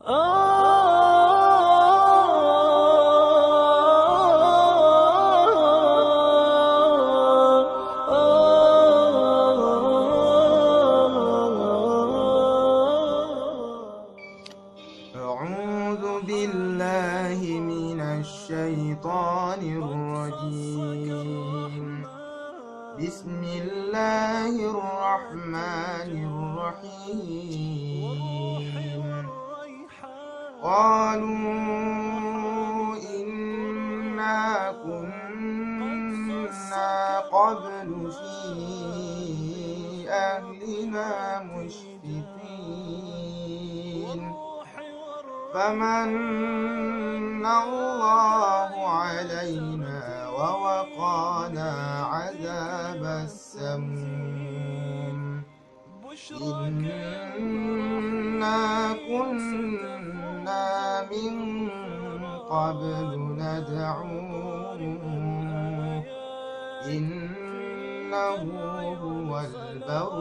أعوذ بالله من الشيطان الرجيم. بسم الله الرحمن الرحيم. قالوا إنا كنا قبل في أهلنا مشفقين فمن الله علينا ووقانا عذاب السموم. إنا كنا من قبل ندعوه إنه هو البر